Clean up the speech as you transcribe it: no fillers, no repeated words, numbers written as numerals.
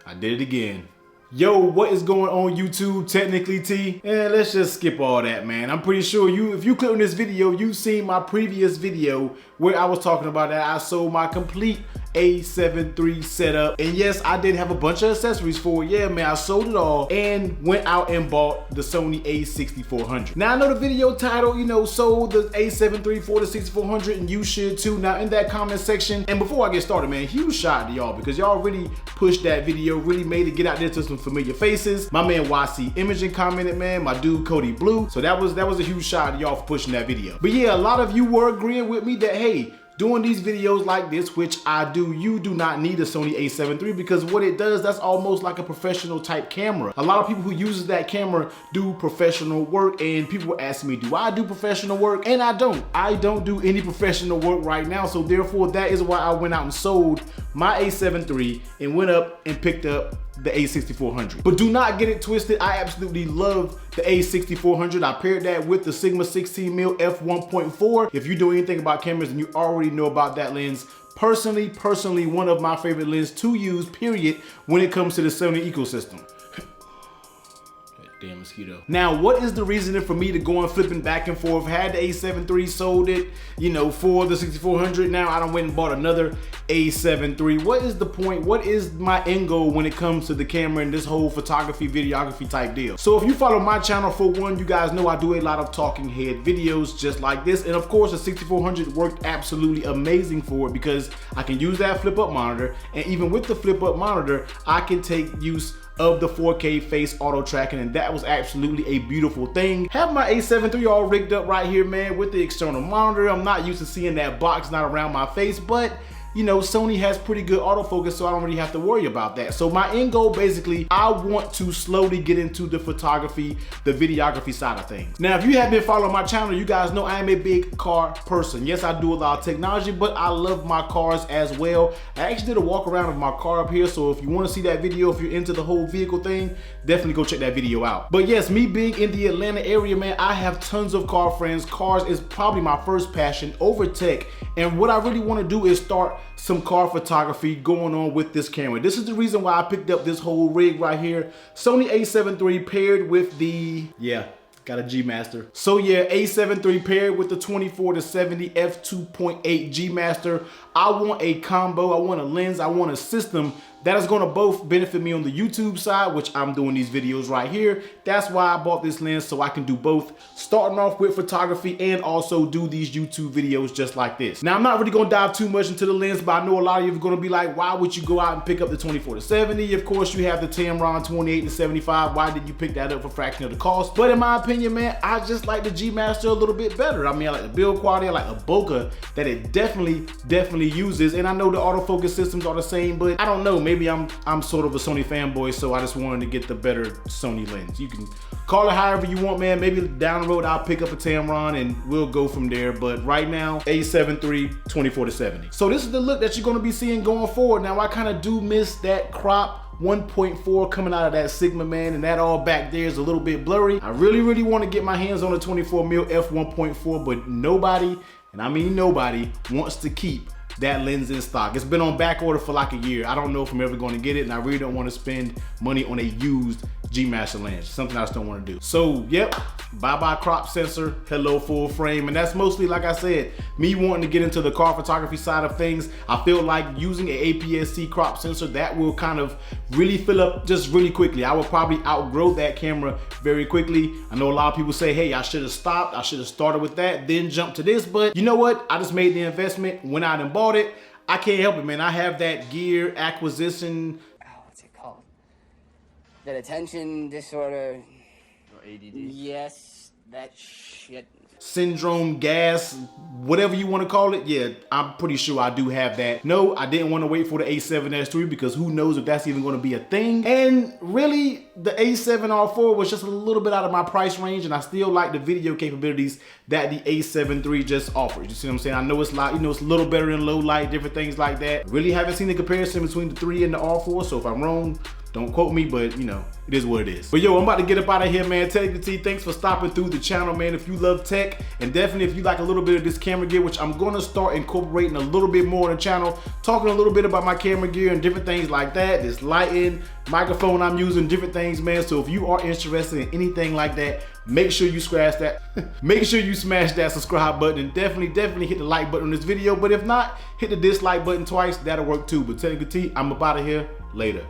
I did it again. Yo, what is going on YouTube? Technically T. And let's just skip all that, man. I'm pretty sure if you click on this video, you've seen my previous video where I was talking about that I sold my complete A7 III setup. And yes, I did have a bunch of accessories for it. Yeah, man, I sold it all and went out and bought the Sony A6400. Now, I know the video title, sold the A7 III for the 6400, and you should too. Now, in that comment section, and before I get started, man, huge shout out to y'all because y'all really pushed that video, really made it get out there to some familiar faces. My man YC Imaging commented, man, my dude Cody Blue. So that was a huge shout out to y'all for pushing that video. But yeah, a lot of you were agreeing with me that, hey, doing these videos like this, which I do, you do not need a Sony A7 III because what it does, that's almost like a professional type camera. A lot of people who uses that camera do professional work, and people were asking me, do I do professional work? And I don't. I don't do any professional work right now, so therefore that is why I went out and sold my A7 III and went up and picked up the A6400. But do not get it twisted, I absolutely love the A6400. I paired that with the Sigma 16mm f1.4. If you do anything about cameras, then you already know about that lens. Personally, one of my favorite lenses to use, period, when it comes to the Sony ecosystem. Damn mosquito. Now, what is the reasoning for me to go on flipping back and forth? Had the A7 III, sold it, for the 6400. Now I done went and bought another A7 III. What is the point? What is my end goal when it comes to the camera and this whole photography, videography type deal? So if you follow my channel, for one, you guys know I do a lot of talking head videos just like this. And of course, the 6400 worked absolutely amazing for it because I can use that flip up monitor. And even with the flip up monitor, I can take use of the 4K face auto tracking, and that was absolutely a beautiful thing. Have my A7 III all rigged up right here, man, with the external monitor. I'm not used to seeing that box not around my face, but Sony has pretty good autofocus, so I don't really have to worry about that. So my end goal, basically, I want to slowly get into the photography, the videography side of things. Now, if you have been following my channel, you guys know I am a big car person. Yes, I do a lot of technology, but I love my cars as well. I actually did a walk around of my car up here, so if you want to see that video, if you're into the whole vehicle thing, definitely go check that video out. But yes, me being in the Atlanta area, man, I have tons of car friends. Cars is probably my first passion over tech, and what I really want to do is start some car photography going on with this camera. This is the reason why I picked up this whole rig right here. Sony A7 III paired with the, got a G Master. So yeah, A7 III paired with the 24-70 f2.8 G Master. I want a combo, I want a lens, I want a system that is gonna both benefit me on the YouTube side, which I'm doing these videos right here. That's why I bought this lens, so I can do both, starting off with photography and also do these YouTube videos just like this. Now, I'm not really gonna dive too much into the lens, but I know a lot of you are gonna be like, why would you go out and pick up the 24-70? Of course, you have the Tamron 28-75. Why did you pick that up for a fraction of the cost? But in my opinion, man, I just like the G Master a little bit better. I mean, I like the build quality, I like the bokeh that it definitely uses. And I know the autofocus systems are the same, but I don't know, maybe I'm sort of a Sony fanboy, so I just wanted to get the better Sony lens. You can call it however you want, man. Maybe down the road I'll pick up a Tamron and we'll go from there. But right now, A7 III 24-70. So this is the look that you're gonna be seeing going forward. Now, I kind of do miss that crop 1.4 coming out of that Sigma, man, and that all back there is a little bit blurry. I really want to get my hands on a 24mm f1.4, but nobody, and I mean nobody, wants to keep that lens in stock. It's been on back order for like a year. I don't know if I'm ever going to get it, and I really don't want to spend money on a used G Master lens. Something I just don't want to do. So yep, bye-bye crop sensor, hello full frame. And that's mostly, like I said, me wanting to get into the car photography side of things. I feel like using an APS-C crop sensor, that will kind of really fill up just really quickly. I will probably outgrow that camera very quickly. I know a lot of people say, hey, I should have stopped, I should have started with that, then jumped to this, but you know what? I just made the investment, went out and bought it. I can't help it, man. I have that gear acquisition, what's it called? That attention disorder. Or ADD. Yes, that shit. syndrome, gas, whatever you want to call it. Yeah, I'm pretty sure I do have that. No, I didn't want to wait for the A7S III because who knows if that's even going to be a thing. And really, the A7R4 was just a little bit out of my price range, and I still like the video capabilities that the A7 III just offers. You see what I'm saying? I know it's like, you know, it's a little better in low light, different things like that. Really haven't seen the comparison between the 3 and the R4, so if I'm wrong, Don't quote me, but you know, it is what it is. But yo, I'm about to get up out of here, man. Technical T, thanks for stopping through the channel, man. If you love tech, and definitely if you like a little bit of this camera gear, which I'm gonna start incorporating a little bit more on the channel, talking a little bit about my camera gear and different things like that, this lighting, microphone I'm using, different things, man. So if you are interested in anything like that, make sure you scratch that. Make sure you smash that subscribe button, and definitely hit the like button on this video. But if not, hit the dislike button twice. That'll work too. But Technical T, I'm up out of here. Later.